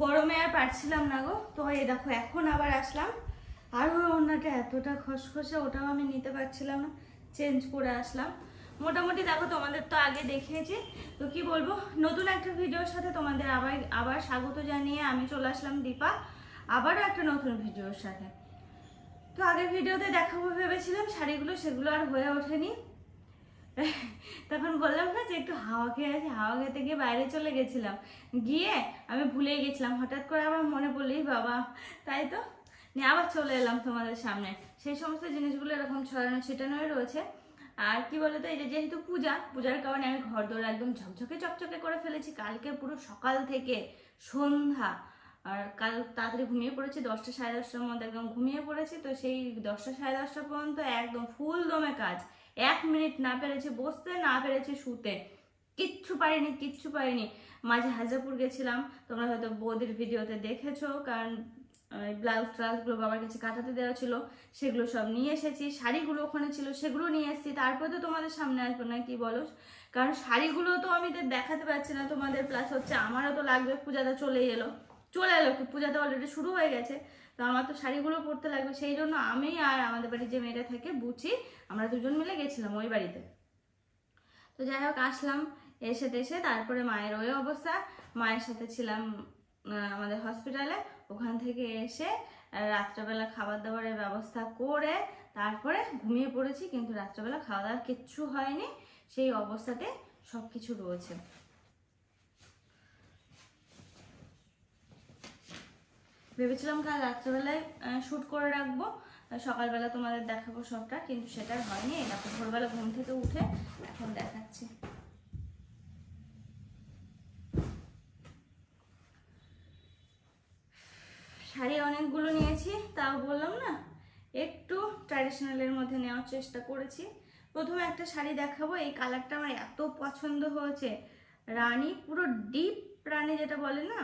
গরমে আর পারছিলাম না গো। তো এই দেখো এখন আবার আসলাম, আর ওড়নাটা এতটা খসখসে, ওটাও আমি নিতে পারছিলাম না, চেঞ্জ করে আসলাম। মোটামুটি দেখো তোমাদের তো আগে দেখিয়েছি, তো কি বলবো, নতুন একটা ভিডিওর সাথে তোমাদের আবার স্বাগত জানিয়ে আমি চলে আসলাম দীপা, আবারও একটা নতুন ভিডিওর সাথে। তো আগের ভিডিওতে দেখাবো ভেবেছিলাম শাড়িগুলো, সেগুলো আর হয়ে ওঠেনি। তখন বললাম না যে একটু হাওয়া খেয়ে আছি, হাওয়া খেতে গিয়ে বাইরে চলে গেছিলাম, গিয়ে আমি ভুলেই গেছিলাম, হঠাৎ করে আবার মনে পড়লেই বাবা, তাই তো নিয়ে আবার চলে এলাম তোমাদের সামনে। সেই সমস্ত জিনিসগুলো এরকম ছড়ানো ছিটানোই রয়েছে। আর কি বলতো, এই যে যেহেতু পূজার কারণে আমি ঘর দৌড় একদম ঝকঝকে চকচকে করে ফেলেছি। কালকে পুরো সকাল থেকে সন্ধ্যা, আর কাল তাড়াতাড়ি ঘুমিয়ে পড়েছি, 10টা সাড়ে 10টার মধ্যে একদম ঘুমিয়ে পড়েছি। তো সেই 10টা সাড়ে 10টা পর্যন্ত একদম ফুল দমে কাজ, 1 মিনিট না পেরেছি বসতে, না পেরেছি শুতে, কিচ্ছু পারিনি। মাঝে হাজারপুর গেছিলাম, তোমরা হয়তো বৌদির ভিডিওতে দেখেছো, কারণ ব্লাউজ ট্রাউজগুলো বাবার কাছে কাটাতে দেওয়া ছিল, সেগুলো সব নিয়ে এসেছি। শাড়িগুলো ওখানে ছিল, সেগুলো নিয়ে এসেছি, তারপরে তো তোমাদের সামনে আসবো না, কি বলো? কারণ শাড়িগুলো তো আমি দেখাতে পারছি না তোমাদের, প্লাস হচ্ছে আমারও তো লাগবে, পূজাটা চলে এলো কি, পূজাটা অলরেডি শুরু হয়ে গেছে, তো আমার তো শাড়িগুলো পরতে লাগবে। সেই জন্য আমি আর আমাদের বাড়ির যে মেয়েটা থাকে বুচি, আমরা দুজন মিলে গেছিলাম ওই বাড়িতে। তো যাই হোক আসলাম, এসে তারপরে মায়ের ওই অবস্থা, মায়ের সাথে ছিলাম আমাদের হসপিটালে। ওখান থেকে এসে রাত্রেবেলা খাবার দাবারের ব্যবস্থা করে তারপরে ঘুমিয়ে পড়েছি, কিন্তু রাত্রেবেলা খাওয়া দাওয়া কিচ্ছু হয়নি, সেই অবস্থাতে সব কিছু রয়েছে। ভেবেছিলাম কাল রাত্রেবেলায় শ্যুট করে রাখবো, সকালবেলা তোমাদের দেখাবো সবটা, কিন্তু সেটা হয়নি। এটা ভোরবেলা ঘুম থেকে উঠে এখন দেখাচ্ছি। শাড়ি অনেকগুলো নিয়েছি, তাও বললাম না একটু ট্র্যাডিশনালের মধ্যে নেওয়ার চেষ্টা করেছি। প্রথমে একটা শাড়ি দেখাবো, এই কালারটা আমার এত পছন্দ হয়েছে, রানী, পুরো ডিপ রানী যেটা বলে না,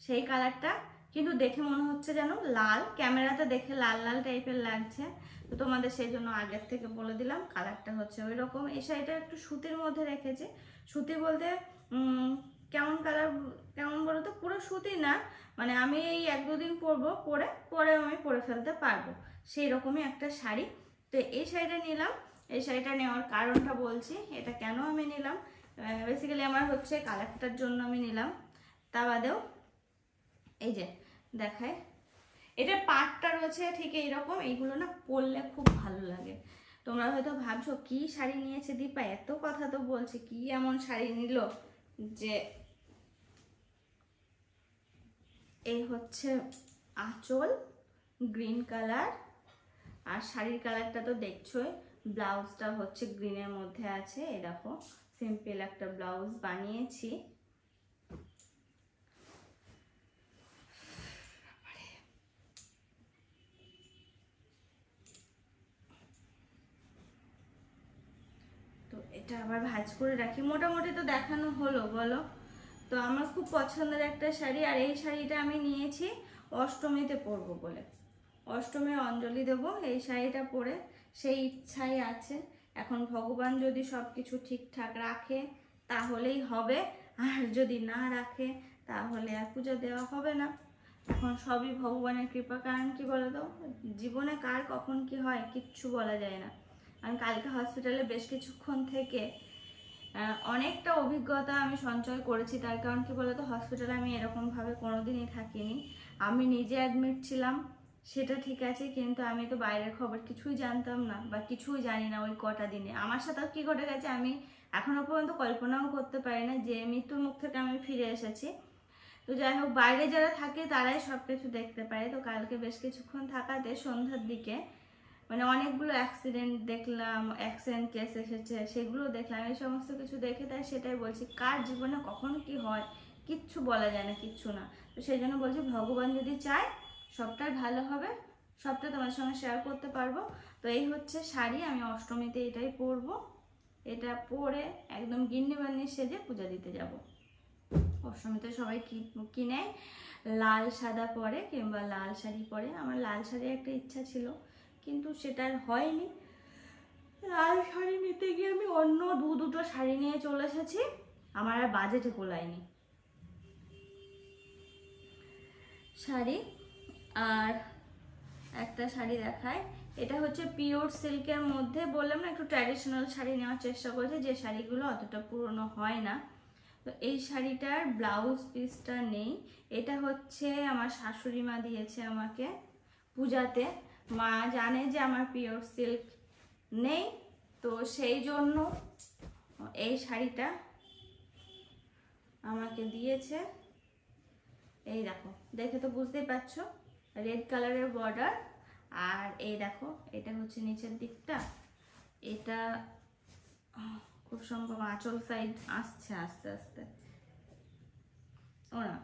সেই কালারটা, কিন্তু দেখে মনে হচ্ছে যেন লাল, ক্যামেরাতে দেখে লাল লাল টাইপের লাগছে। তো তোমাদের সেই জন্য আগের থেকে বলে দিলাম কালারটা হচ্ছে ওই রকম। এই শাড়িটা একটু সুতির মধ্যে রেখেছে, সুতি বলতে কেমন কালার, কেমন বলো তো, পুরো সুতি না, মানে আমি এই 1-2 দিন পরবো, পরে আমি পরে ফেলতে পারবো, সেই রকমই একটা শাড়ি। তো এই শাড়িটা নিলাম। এই শাড়িটা নেওয়ার কারণটা বলছি, এটা কেন আমি নিলাম। বেসিক্যালি আমার হচ্ছে কালারটার জন্য আমি নিলাম, তা বাদেও এই যে দেখায়, এটা পাটটা রয়েছে ঠিক এইরকম, এইগুলো না পরলে খুব ভালো লাগে। তোমরা হয়তো ভাবছো কি শাড়ি নিয়েছে দীপা, এত কথা তো বলছে, কি এমন শাড়ি নিল যে। এই হচ্ছে আঁচল, গ্রিন কালার, আর শাড়ির কালারটা তো দেখছোই, ব্লাউজটা হচ্ছে গ্রিনের মধ্যে আছে। এই দেখো সিম্পল একটা ব্লাউজ বানিয়েছি। তো এটা আবার ভাঁজ করে রাখি। মোটামুটি তো দেখানো হলো, বলো? তো আমার খুব পছন্দের একটা শাড়ি, আর এই শাড়িটা আমি নিয়েছি অষ্টমীতে পরবো বলে, অষ্টমী অঞ্জলি দেব এই শাড়িটা পরে, সেই ইচ্ছাই আছে। এখন ভগবান যদি সব কিছু ঠিকঠাক রাখে তাহলেই হবে, আর যদি না রাখে তাহলে আর পুজো দেওয়া হবে না। এখন সবই ভগবানের কৃপা, কারণ কি বলতো, জীবনে কার কখন কি হয় কিচ্ছু বলা যায় না। আমি কালকে হসপিটালে বেশ কিছুক্ষণ থেকে অনেকটা অভিজ্ঞতা আমি সঞ্চয় করেছি। তার কারণ কি বলতো, হসপিটালে আমি এরকমভাবে কোনোদিনই থাকিনি। আমি নিজে অ্যাডমিট ছিলাম সেটা ঠিক আছে, কিন্তু আমি তো বাইরের খবর কিছুই জানতাম না, বা কিছুই জানি না। ওই কটা দিনে আমার সাথেও কি ঘটে গেছে আমি এখনো পর্যন্ত কল্পনাও করতে পারি না, যে মৃত্যুর মুখ থেকে আমি ফিরে এসেছি। তো যাই হোক, বাইরে যারা থাকে তারাই সব কিছু দেখতে পারে। তো কালকে বেশ কিছুক্ষণ থাকাতে সন্ধ্যার দিকে মানে অনেকগুলো অ্যাক্সিডেন্ট দেখলাম, অ্যাক্সিডেন্ট কেস এসেছে, সেগুলো দেখলাম, এই সমস্ত কিছু দেখে তাই সেটাই বলছি, কার জীবনে কখন কি হয় কিচ্ছু বলা যায় না, কিচ্ছু না। তো সেই জন্য বলছি, ভগবান যদি চায় সবটাই ভালো হবে, সবটা তোমার সঙ্গে শেয়ার করতে পারবো। তো এই হচ্ছে শাড়ি, আমি অষ্টমীতে এটাই পরবো। এটা পরে একদম গিন্নি বান্নি সেজে পূজা দিতে যাব। অষ্টমীতে সবাই কিনে লাল সাদা পরে, কিংবা লাল শাড়ি পরে। আমার লাল শাড়ির একটা ইচ্ছা ছিল, কিন্তু সেটা আর হয়নি। লাল শাড়ি নিতে গিয়ে আমি অন্য দুটো শাড়ি নিয়ে চলে এসেছি, আমার আর বাজেটে কোলায়নি। শাড়ি। আর একটা শাড়ি দেখায়, এটা হচ্ছে পিওর সিল্কের মধ্যে, বললাম না একটু ট্র্যাডিশনাল শাড়ি নেওয়ার চেষ্টা করেছে, যে শাড়িগুলো অতটা পুরনো হয় না। তো এই শাড়িটার ব্লাউজ পিসটা নেই, এটা হচ্ছে আমার শাশুড়ি মা দিয়েছে আমাকে পূজাতে। মা জানে যে আমার পিওর সিল্ক নেই, তো সেই জন্য এই শাড়িটা আমাকে দিয়েছে। এই দেখো, দেখে তো বুঝতেই পারছো, রেড কালারের বর্ডার। আর এই দেখো, এটা হচ্ছে নিচের দিকটা, এটা খুব সম্ভব আঁচল সাইড আসছে আস্তে আস্তে, ও না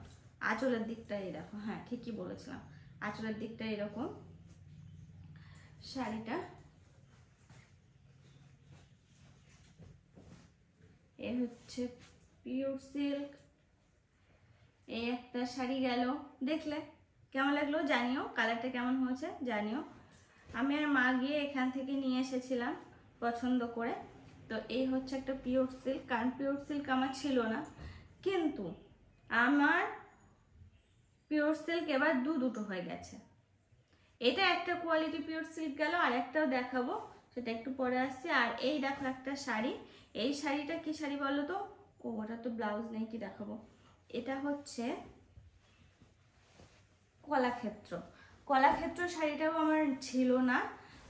আঁচলের দিকটা এই দেখো, হ্যাঁ ঠিকই বলেছিলাম, আঁচলের দিকটা এরকম শাড়িটা। এ হচ্ছে পিওর সিল্ক। এই একটা শাড়ি গেল, দেখলে কেমন লাগলো জানিও, কালারটা কেমন হয়েছে জানিও। আমি আর মা গিয়ে এখান থেকে নিয়ে এসেছিলাম পছন্দ করে। তো এই হচ্ছে একটা পিওর সিল্ক, কারণ পিওর সিল্ক আমার ছিল না, কিন্তু আমার পিওর সিল্ক এবার দুটো হয়ে গেছে। এটা একটা কোয়ালিটি পিওর সিল্ক গেল, আর একটাও দেখাবো, সেটা একটু পরে আসছে। আর এই দেখো একটা শাড়ি, এই শাড়িটা কি শাড়ি বলো তো, ও ওটা তো ব্লাউজ নেই, কি দেখাবো। এটা হচ্ছে কলাক্ষেত্র। কলাক্ষেত্র শাড়িটাও আমার ছিল না,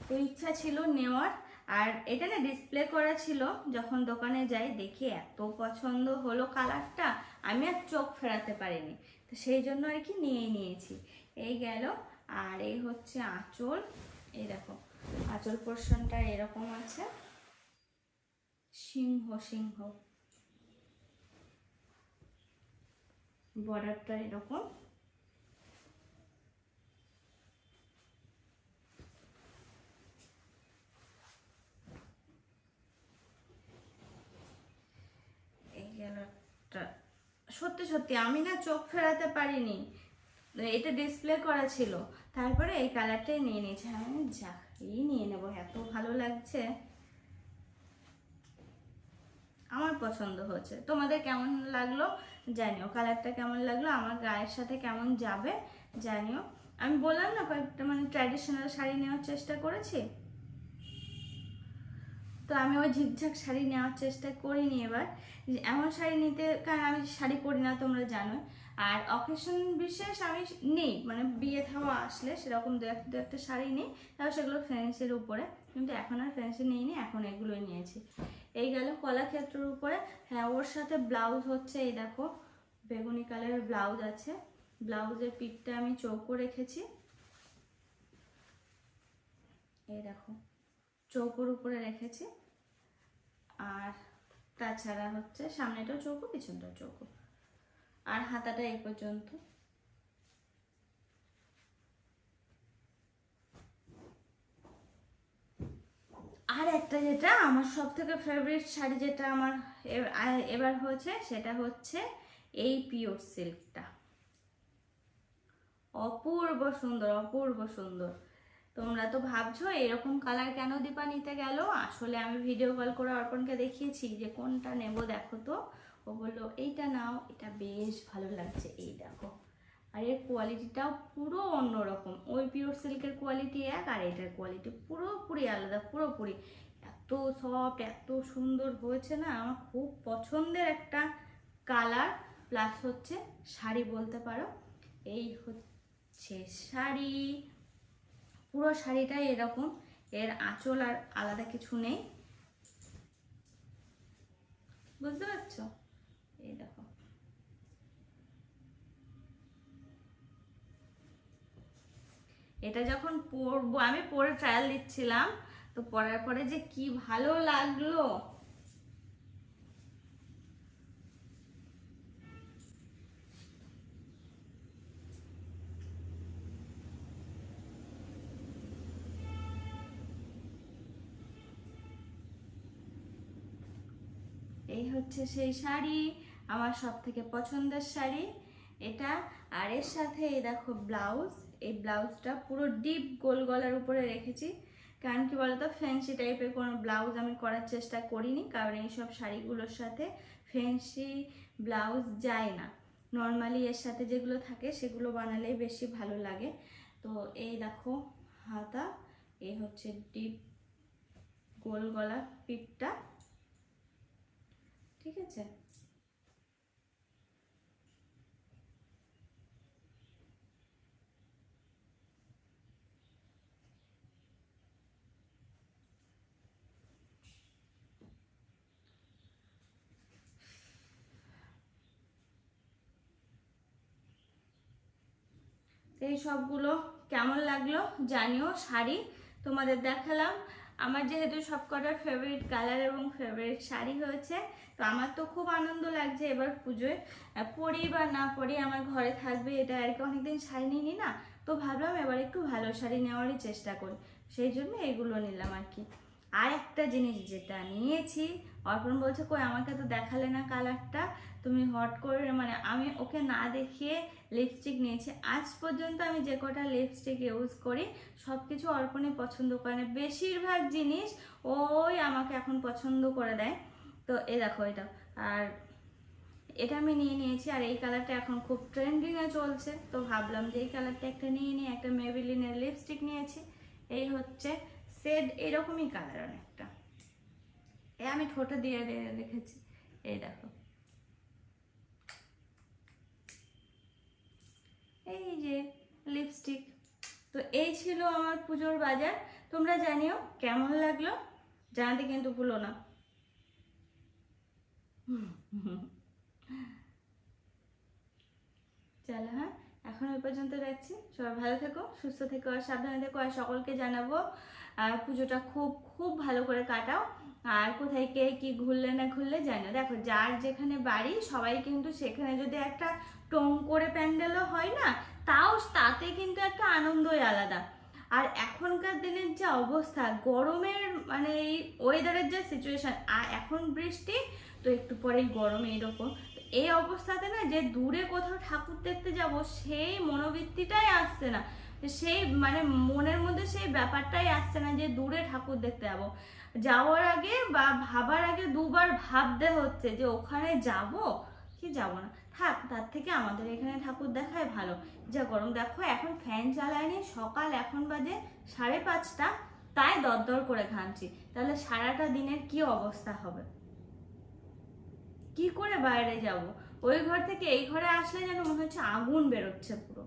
তো ইচ্ছা ছিল নেওয়ার। আর এটা না ডিসপ্লে করা ছিল, যখন দোকানে যাই দেখি এত পছন্দ হলো কালারটা, আমি আর চোখ ফেরাতে পারিনি, তো সেই জন্য আর কি নিয়েছি। এই গেল। আর এই হচ্ছে আঁচল, এই দেখো আঁচল পোর্শনটা এরকম আছে, সিংহ সিংহ, বর্ডারটা এরকম। এই গেল একটা, সত্যি সত্যি আমি না চোখ ফেরাতে পারিনি, এটা ডিসপ্লে করা ছিল, তারপরে এই কালারটাই নিয়ে নিয়েছি। আমি যাক এই নিয়ে নেবো, এত ভালো লাগছে, আমার পছন্দ হয়েছে। তোমাদের কেমন লাগলো জানিও, কালারটা কেমন লাগলো, আমার গায়ের সাথে কেমন যাবে জানিও। আমি বললাম না কয়েকটা মানে ট্র্যাডিশনাল শাড়ি নেওয়ার চেষ্টা করেছি, তো আমি ওই ঝিকঝাক শাড়ি নেওয়ার চেষ্টা করিনি এবার, এমন শাড়ি নিতে, কারণ আমি শাড়ি পরি না তোমরা জানো। আর অকেশন বিশেষ আমি নেই, মানে বিয়ে থাওয়া আসলে সেরকম দু একটা শাড়ি নেই, তাও সেগুলো ফ্যান্সির উপরে, কিন্তু এখন আর ফ্যান্সি নিইনি, এখন এগুলোই নিয়েছি। এই গেল কলাক্ষেত্রের উপরে। হ্যাঁ, ওর সাথে ব্লাউজ হচ্ছে এই দেখো, বেগুনি কালারের ব্লাউজ আছে, ব্লাউজের পিঠটা আমি চৌকো রেখেছি, এই দেখো চৌকোর উপরে রেখেছি। আর তাছাড়া হচ্ছে সামনেটাও চৌকো, পিছনটাও চৌকো, আর হাতাটা এই পর্যন্ত। আর একটা যেটা আমার সব থেকে ফেভারিট শাড়ি, যেটা আমার এবার হয়েছে, সেটা হচ্ছে এই পিওর সিল্কটা, অপূর্ব সুন্দর, অপূর্ব সুন্দর। তোমরা তো ভাবছো এরকম কালার কেন দীপা নিতে গেল, আসলে আমি ভিডিও কল করে অর্পণকে দেখিয়েছি যে কোনটা নেব দেখো তো, ও বললো এইটা নাও, এটা বেশ ভালো লাগছে, এই দেখো। আর এর কোয়ালিটিটাও পুরো অন্যরকম, ওই পিওর সিল্কের কোয়ালিটি এক, আর এটার কোয়ালিটি পুরোপুরি আলাদা, পুরোপুরি। এত সফট, এত সুন্দর হয়েছে না, আমার খুব পছন্দের একটা কালার, প্লাস হচ্ছে শাড়ি বলতে পারো। এই হচ্ছে শাড়ি, পুরো শাড়িটাই এরকম, এর আঁচল আর আলাদা কিছু নেই, বুঝতে পারছো। এই দেখো, এটা যখন পরবো, আমি পরে ট্রায়াল দিচ্ছিলাম, তো পরার পরে যে কি ভালো লাগলো। এই হচ্ছে সেই শাড়ি, আমার সব থেকে পছন্দের শাড়ি এটা। আর এর সাথে এই দেখো ব্লাউজ, এই ব্লাউজটা পুরো ডিপ গোল গলার উপরে রেখেছি, কারণ কি বলতো ফ্যান্সি টাইপের কোনো ব্লাউজ আমি করার চেষ্টা করিনি, কারণ এইসব শাড়িগুলোর সাথে ফ্যান্সি ব্লাউজ যায় না। নর্মালি এর সাথে যেগুলো থাকে সেগুলো বানালেই বেশি ভালো লাগে। তো এই দেখো হাতা, এই হচ্ছে ডিপ গোল গলা পিঠটা, ঠিক আছে। এই সবগুলো কেমন লাগলো জানিও। শাড়ি তোমাদের দেখালাম, আমার যেহেতু সব কটার ফেভারিট কালার এবং ফেভারিট শাড়ি হয়েছে, তো আমার তো খুব আনন্দ লাগছে এবার পুজোয় পরি বা না পরি আমার ঘরে থাকবে, এটা আর কি। অনেকদিন শাড়ি নিইনি না, তো ভাবলাম এবার একটু ভালো শাড়ি নেওয়ারই চেষ্টা করি, সেই জন্য এগুলো নিলাম আর কি। আর একটা জিনিস যেটা নিয়েছি, অর্পণ বলছে কই আমাকে তো দেখালে না কালারটা, তুমি হট করে, মানে আমি ওকে না দেখিয়ে লিপস্টিক নিয়েছি। আজ পর্যন্ত আমি যে কটা লিপস্টিক ইউজ করি সব কিছু অর্পণই পছন্দ করে না, বেশিরভাগ জিনিস ওই আমাকে এখন পছন্দ করে দেয়। তো এই দেখো এটা, আর এটা আমি নিয়ে নিয়েছি। আর এই কালারটা এখন খুব ট্রেন্ডিংয়ে চলছে, তো ভাবলাম যে এই কালারটা একটা নিয়ে নিই। একটা মেবিলিনের লিপস্টিক নিয়েছি, এই হচ্ছে শেড এরকমই কালার অনেকটা, এই আমি ঠোঁটে দিয়ে রেখেছি, এই দেখো। এই যে লিপস্টিক, তো এই ছিল আমার পুজোর বাজার। তোমরা জানিও কেমন লাগলো, জানাতে কিন্তু ভুলো না। চলো হ্যাঁ, এখন ওই পর্যন্ত রাখছি। সবাই ভালো থেকো, সুস্থ থেকো আর সাবধানে থেকো। আর সকলকে জানাবো আর পুজোটা খুব খুব ভালো করে কাটাও। আর কোথায় কে কি ঘুরলে না ঘুরলে জানো, দেখো যার যেখানে বাড়ি সবাই কিন্তু সেখানে যদি একটা টং করে প্যান্ডেলও হয় না, তাও তাতে কিন্তু একটা আনন্দই আলাদা। আর এখনকার দিনের যে অবস্থা, গরমের মানে এই ওয়েদারের যে সিচুয়েশন, আর এখন বৃষ্টি, তো একটু পরেই গরম, এইরকম এই অবস্থাতে না যে দূরে কোথাও ঠাকুর দেখতে যাব সেই মনোবৃত্তিটাই আসছে না, সেই মানে মনের মধ্যে সেই ব্যাপারটাই আসছে না যে দূরে ঠাকুর দেখতে যাব। যাওয়ার আগে বা ভাবার আগে দুবার ভাবতে হচ্ছে যে ওখানে যাব কি যাব না, থাক তার থেকে আমাদের এখানে ঠাকুর দেখাই ভালো। যা গরম, দেখো এখন ফ্যান চালায়নি, সকাল এখন বাজে 5:30, তাই দরদর করে ঘামছি, তাহলে সারাটা দিনের কি অবস্থা হবে, কি করে বাইরে যাব? ওই ঘর থেকে এই ঘরে আসলে যেন মনে হচ্ছে আগুন বেরোচ্ছে পুরো।